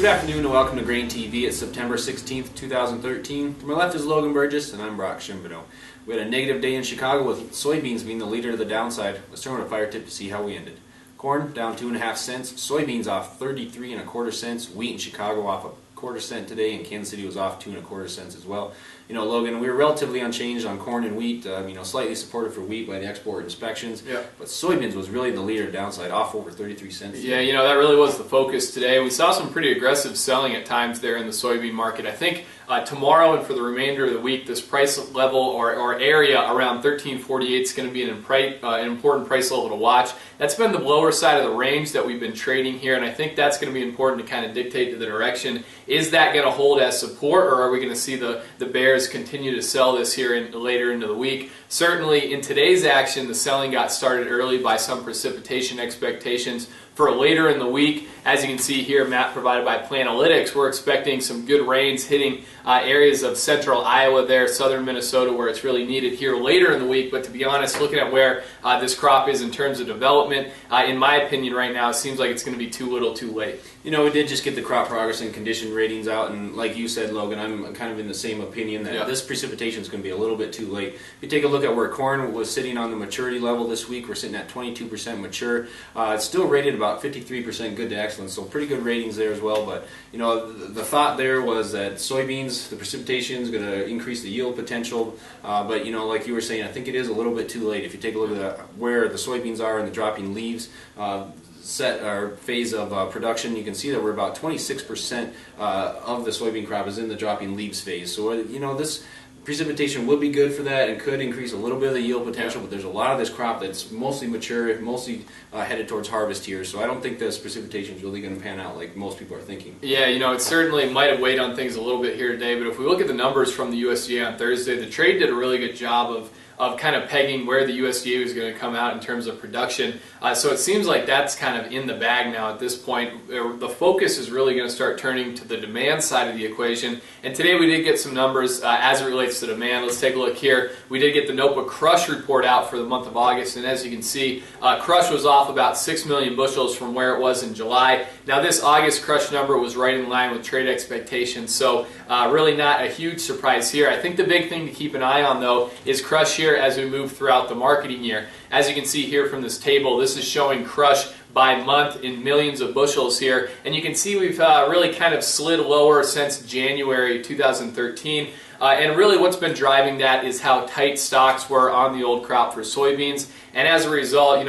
Good afternoon and welcome to GrainTV. It's September 16th, 2013. To my left is Logan Burgess and I'm Brock Shimbino. We had a negative day in Chicago with soybeans being the leader to the downside. Let's turn on a fire tip to see how we ended. Corn down 2.5 cents, soybeans off 33 1/4 cents, wheat in Chicago off 1/4 cent today, and Kansas City was off 2 1/4 cents as well. You know, Logan, we were relatively unchanged on corn and wheat. Slightly supported for wheat by the export inspections. Yeah. But soybeans was really the leader downside, off over 33 cents. Yeah, that really was the focus today. We saw some pretty aggressive selling at times there in the soybean market. I think tomorrow and for the remainder of the week, this price level or area around 13.48 is going to be an important price level to watch. That's been the lower side of the range that we've been trading here, and I think that's going to be important to kind of dictate to the direction. Is that going to hold as support, or are we going to see the bears continue to sell this here later into the week? Certainly in today's action, the selling got started early by some precipitation expectations for later in the week. As you can see here, map provided by Planalytics, we're expecting some good rains hitting areas of central Iowa there, southern Minnesota, where it's really needed here later in the week. But to be honest, looking at where this crop is in terms of development, in my opinion right now, it seems like it's going to be too little too late. You know, we did just get the crop progress and condition ratings out, and like you said, Logan, I'm kind of in the same opinion that this precipitation is going to be a little bit too late. If you take a look at where corn was sitting on the maturity level this week, we're sitting at 22% mature. It's still rated about 53% good to excellent, so pretty good ratings there as well. But you know, the thought there was that soybeans, the precipitation is going to increase the yield potential. But you know, like you were saying, I think it is a little bit too late. If you take a look at where the soybeans are in the dropping leaves phase of production, you can see that we're about 26% of the soybean crop is in the dropping leaves phase. So you know, this precipitation would be good for that and could increase a little bit of the yield potential, but there's a lot of this crop that's mostly mature, mostly headed towards harvest here, so I don't think this precipitation is really going to pan out like most people are thinking. Yeah, it certainly might have weighed on things a little bit here today, but if we look at the numbers from the USDA on Thursday, the trade did a really good job of kind of pegging where the USDA was going to come out in terms of production. So it seems like that's kind of in the bag now at this point. The focus is really going to start turning to the demand side of the equation. And today we did get some numbers as it relates to demand. Let's take a look here. We did get the NOPA crush report out for the month of August, and as you can see, crush was off about 6 million bushels from where it was in July. Now this August crush number was right in line with trade expectations, so really not a huge surprise here. I think the big thing to keep an eye on, though, is crush here as we move throughout the marketing year. As you can see here from this table, this is showing crush by month in millions of bushels here, and you can see we've really kind of slid lower since January 2013. And really what's been driving that is how tight stocks were on the old crop for soybeans. And as a result,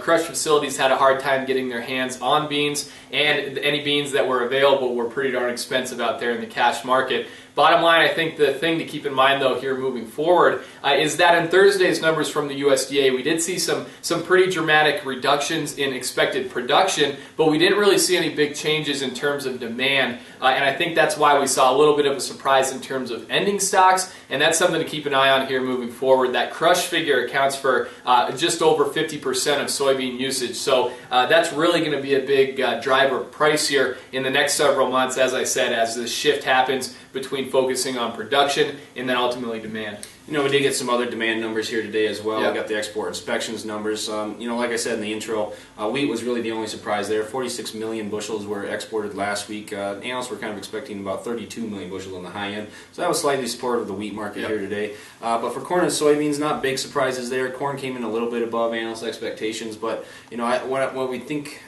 crush facilities had a hard time getting their hands on beans, and any beans that were available were pretty darn expensive out there in the cash market. Bottom line, I think the thing to keep in mind, though, here moving forward is that in Thursday's numbers from the USDA, we did see some pretty dramatic reductions in expected production, but we didn't really see any big changes in terms of demand. And I think that's why we saw a little bit of a surprise in terms of ending stocks, and that's something to keep an eye on here moving forward. That crush figure accounts for just over 50% of soybean usage, so that's really going to be a big driver of price here in the next several months, as I said, as this shift happens between focusing on production and then ultimately demand. You know, we did get some other demand numbers here today as well. Yep. We got the export inspections numbers. Like I said in the intro, wheat was really the only surprise there. 46 million bushels were exported last week. Analysts were kind of expecting about 32 million bushels on the high end. So that was slightly supportive of the wheat market here today. But for corn and soybeans, not big surprises there. Corn came in a little bit above analyst expectations. But, what we think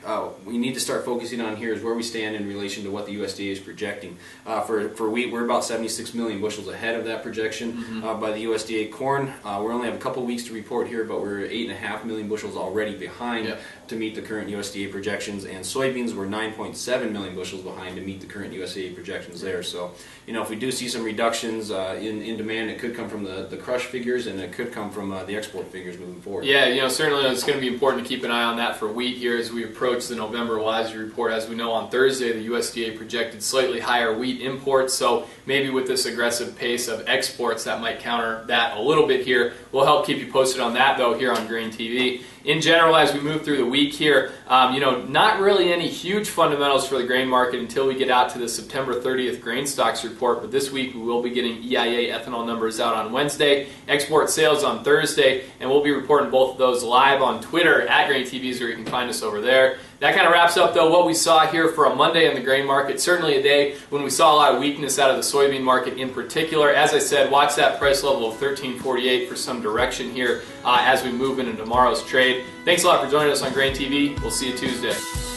we need to start focusing on here is where we stand in relation to what the USDA is projecting. For wheat, we're about 76 million bushels ahead of that projection by the USDA. Corn, we only have a couple weeks to report here, but we're 8.5 million bushels already behind to meet the current USDA projections, and soybeans were 9.7 million bushels behind to meet the current USDA projections there. So, if we do see some reductions in demand, it could come from the crush figures, and it could come from the export figures moving forward. Yeah, certainly it's going to be important to keep an eye on that for wheat here as we approach the November WASDE report. As we know, on Thursday, the USDA projected slightly higher wheat imports, so maybe with this aggressive pace of exports, that might counter that a little bit here. We'll help keep you posted on that, though, here on GrainTV. In general, as we move through the week here, not really any huge fundamentals for the grain market until we get out to the September 30th grain stocks report, but this week we will be getting EIA ethanol numbers out on Wednesday, export sales on Thursday, and we'll be reporting both of those live on Twitter at GrainTV, where you can find us over there. that kind of wraps up, though, what we saw here for a Monday in the grain market. Certainly a day when we saw a lot of weakness out of the soybean market in particular. As I said, watch that price level of 13.48 for some direction here as we move into tomorrow's trade. Thanks a lot for joining us on GrainTV. We'll see you Tuesday.